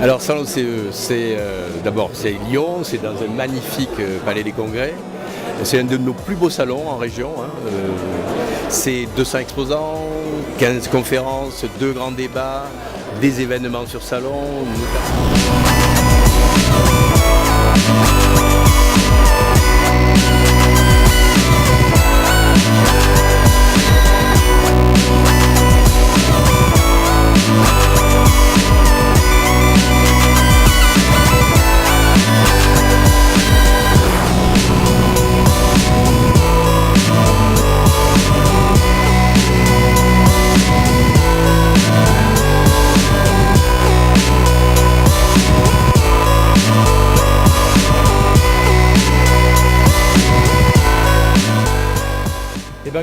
Alors Salon CE, d'abord c'est Lyon, c'est dans un magnifique palais des congrès. C'est un de nos plus beaux salons en région. C'est 200 exposants, 15 conférences, 2 grands débats, des événements sur salon.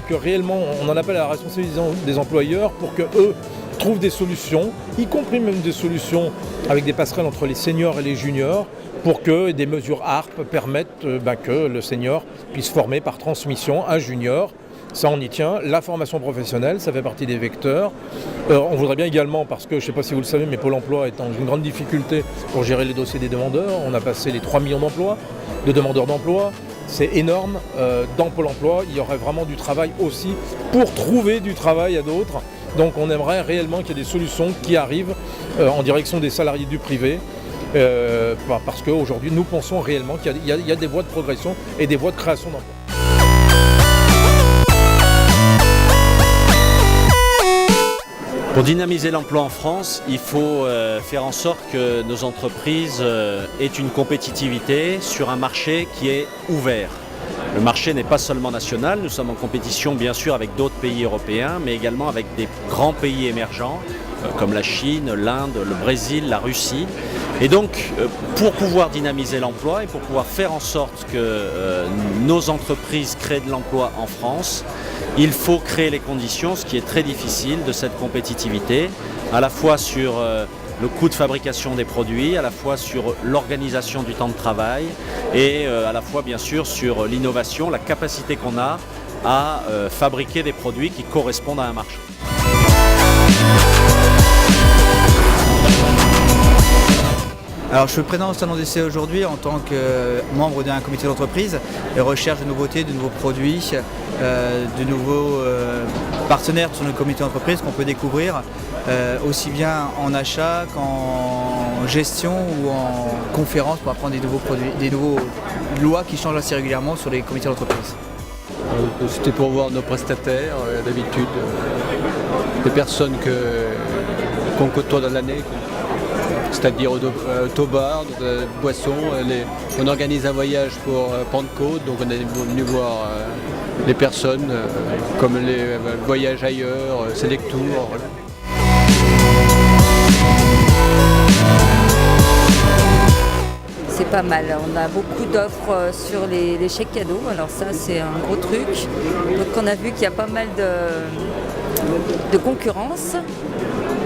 Que réellement on en appelle à la responsabilisation des employeurs pour qu'eux trouvent des solutions, y compris même des solutions avec des passerelles entre les seniors et les juniors, pour que des mesures ARP permettent que le senior puisse former par transmission un junior. Ça, on y tient. La formation professionnelle, ça fait partie des vecteurs. On voudrait bien également, parce que je ne sais pas si vous le savez, mais Pôle emploi est dans une grande difficulté pour gérer les dossiers des demandeurs. On a passé les 3 millions de demandeurs d'emploi. C'est énorme. Dans Pôle emploi, il y aurait vraiment du travail aussi pour trouver du travail à d'autres. Donc on aimerait réellement qu'il y ait des solutions qui arrivent en direction des salariés du privé. Parce qu'aujourd'hui, nous pensons réellement qu'il y a des voies de progression et des voies de création d'emplois. Pour dynamiser l'emploi en France, il faut faire en sorte que nos entreprises aient une compétitivité sur un marché qui est ouvert. Le marché n'est pas seulement national, nous sommes en compétition bien sûr avec d'autres pays européens, mais également avec des grands pays émergents comme la Chine, l'Inde, le Brésil, la Russie. Et donc, pour pouvoir dynamiser l'emploi et pour pouvoir faire en sorte que nos entreprises créent de l'emploi en France, il faut créer les conditions, ce qui est très difficile, de cette compétitivité, à la fois sur le coût de fabrication des produits, à la fois sur l'organisation du temps de travail et à la fois bien sûr sur l'innovation, la capacité qu'on a à fabriquer des produits qui correspondent à un marché. Alors je suis présent au Salon des CE aujourd'hui en tant que membre d'un comité d'entreprise et recherche de nouveautés, de nouveaux produits, de nouveaux partenaires sur le comité d'entreprise qu'on peut découvrir aussi bien en achat qu'en gestion ou en conférence pour apprendre des nouveaux produits, des nouveaux lois qui changent assez régulièrement sur les comités d'entreprise. C'était pour voir nos prestataires, d'habitude, des personnes qu'on côtoie dans l'année. C'est-à-dire autobar, boissons. On organise un voyage pour Pentecôte, donc on est venu voir les personnes comme les voyages ailleurs, Selectour. Voilà. C'est pas mal, on a beaucoup d'offres sur les chèques cadeaux, alors ça c'est un gros truc. Donc on a vu qu'il y a pas mal de concurrence.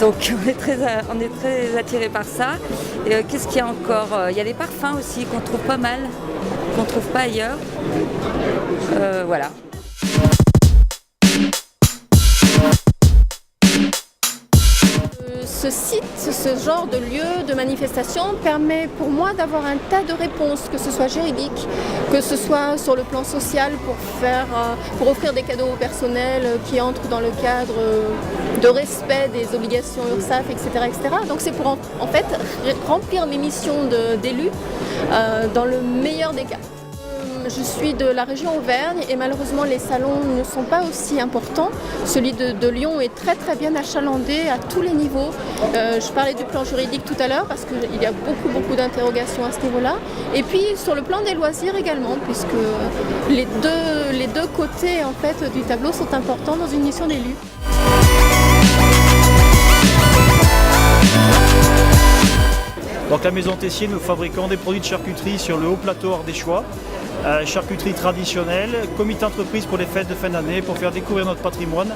Donc on est très attirés par ça. Et qu'est-ce qu'il y a encore? Il y a les parfums aussi qu'on trouve pas mal, qu'on ne trouve pas ailleurs. Voilà. Ce site, ce genre de lieu de manifestation permet pour moi d'avoir un tas de réponses, que ce soit juridique, que ce soit sur le plan social pour offrir des cadeaux au personnel qui entrent dans le cadre de respect des obligations URSSAF, etc. etc. Donc c'est pour en fait remplir mes missions d'élu dans le meilleur des cas. Je suis de la région Auvergne et malheureusement les salons ne sont pas aussi importants. Celui de Lyon est très très bien achalandé à tous les niveaux. Je parlais du plan juridique tout à l'heure parce qu'il y a beaucoup d'interrogations à ce niveau-là. Et puis sur le plan des loisirs également, puisque les deux côtés en fait, du tableau sont importants dans une mission d'élu. Donc la Maison Tessier, nous fabriquons des produits de charcuterie sur le haut plateau ardéchois. Charcuterie traditionnelle, comité entreprise pour les fêtes de fin d'année, pour faire découvrir notre patrimoine.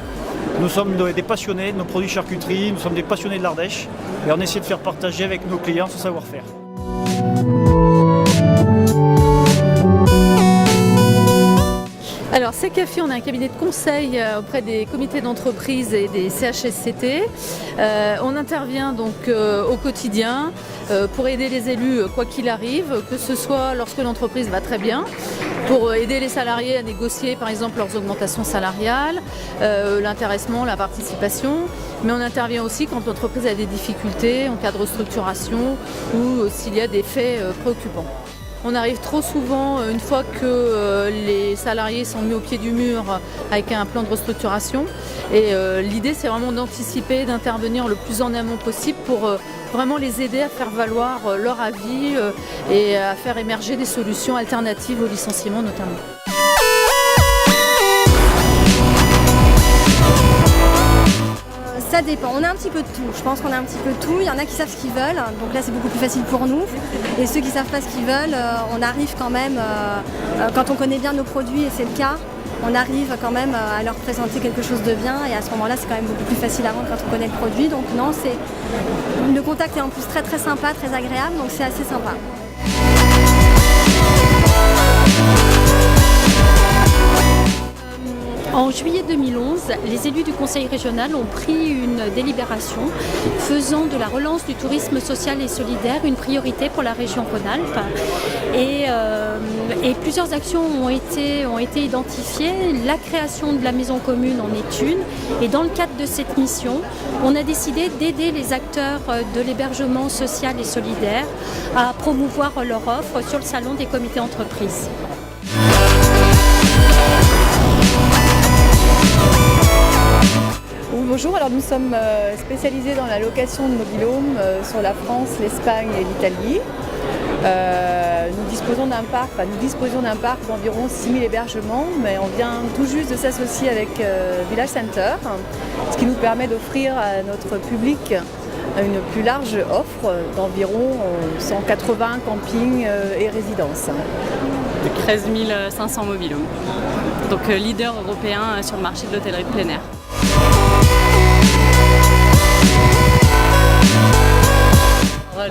Nous sommes des passionnés de nos produits charcuterie, nous sommes des passionnés de l'Ardèche et on essaie de faire partager avec nos clients ce savoir-faire. Alors CCAFI, on a un cabinet de conseil auprès des comités d'entreprise et des CHSCT. On intervient donc au quotidien pour aider les élus quoi qu'il arrive, que ce soit lorsque l'entreprise va très bien, pour aider les salariés à négocier par exemple leurs augmentations salariales, l'intéressement, la participation, mais on intervient aussi quand l'entreprise a des difficultés en cas de restructuration ou s'il y a des faits préoccupants. On arrive trop souvent, une fois que les salariés sont mis au pied du mur avec un plan de restructuration. Et l'idée, c'est vraiment d'anticiper, d'intervenir le plus en amont possible pour vraiment les aider à faire valoir leur avis et à faire émerger des solutions alternatives au licenciement notamment. Ça dépend, on a un petit peu de tout, je pense qu'on a un petit peu de tout, il y en a qui savent ce qu'ils veulent, donc là c'est beaucoup plus facile pour nous, et ceux qui ne savent pas ce qu'ils veulent, on arrive quand même, quand on connaît bien nos produits, et c'est le cas, on arrive quand même à leur présenter quelque chose de bien, et à ce moment-là c'est quand même beaucoup plus facile à vendre quand on connaît le produit, donc non, le contact est en plus très très sympa, très agréable, donc c'est assez sympa. En juillet 2011, les élus du Conseil régional ont pris une délibération faisant de la relance du tourisme social et solidaire une priorité pour la région Rhône-Alpes. Et plusieurs actions ont été identifiées. La création de la maison commune en est une. Et dans le cadre de cette mission, on a décidé d'aider les acteurs de l'hébergement social et solidaire à promouvoir leur offre sur le salon des comités entreprises. Bonjour, alors nous sommes spécialisés dans la location de mobil-home sur la France, l'Espagne et l'Italie. Nous disposions d'un parc d'environ 6000 hébergements, mais on vient tout juste de s'associer avec Village Center, ce qui nous permet d'offrir à notre public une plus large offre d'environ 180 campings et résidences. 13 500 mobil-homes, donc leader européen sur le marché de l'hôtellerie de plein air.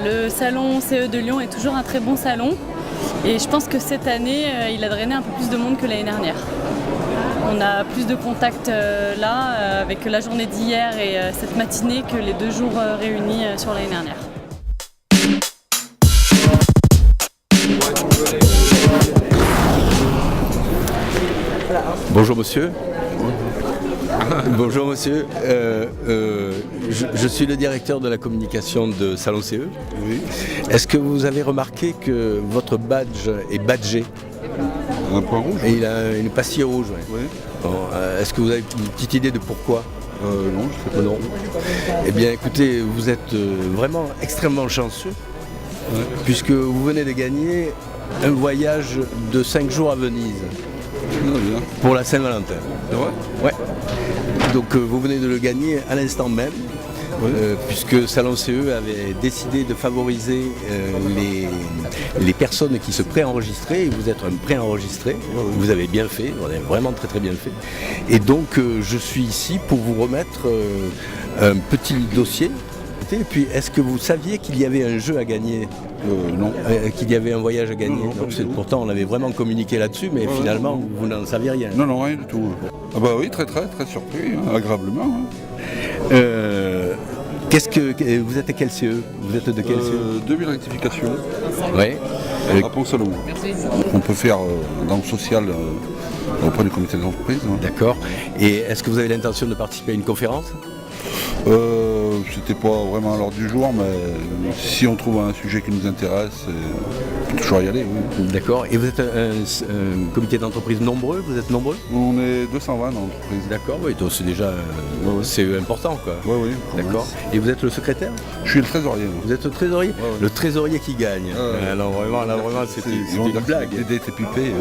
Le salon CE de Lyon est toujours un très bon salon et je pense que cette année il a drainé un peu plus de monde que l'année dernière. On a plus de contacts là avec la journée d'hier et cette matinée que les 2 jours réunis sur l'année dernière. Bonjour monsieur. Bonjour monsieur, je suis le directeur de la communication de Salon CE. Oui. Est-ce que vous avez remarqué que votre badge est badgé? Un point rouge. Et il a une pastille rouge. Ouais. Oui. Bon, est-ce que vous avez une petite idée de pourquoi? Non, je sais pas. Non. Eh bien écoutez, vous êtes vraiment extrêmement chanceux, puisque vous venez de gagner un voyage de 5 jours à Venise. Pour la Saint-Valentin. C'est vrai? Ouais. Donc vous venez de le gagner à l'instant même, puisque Salon CE avait décidé de favoriser les personnes qui se préenregistraient, et vous êtes un préenregistré, vous avez bien fait, vous avez vraiment très très bien fait. Et donc je suis ici pour vous remettre un petit dossier. Et puis est-ce que vous saviez qu'il y avait un jeu à gagner? Non. Qu'il y avait un voyage à gagner? Non, pourtant on avait vraiment communiqué là-dessus, mais finalement vous n'en saviez rien. Non, non, rien du tout. Ah bah oui, très très très surpris, agréablement. Vous êtes à quel CE? Vous êtes de quel CE? 2000 rectifications. Oui. À Pont-Salomon. On peut faire dans le social auprès du comité d'entreprise. D'accord. Et est-ce que vous avez l'intention de participer à une conférence? C'était pas vraiment à l'ordre du jour, mais si on trouve un sujet qui nous intéresse, on peut toujours y aller. Oui. D'accord. Et vous êtes un comité d'entreprise nombreux? Vous êtes nombreux? On est 220 dans l'entreprise. D'accord, oui, donc c'est déjà c'est important, quoi. Oui, oui. D'accord. Et vous êtes le secrétaire? Je suis le trésorier. Vous êtes le trésorier? Le trésorier qui gagne. Alors vraiment, là vraiment, c'est une blague. L'idée était pipée.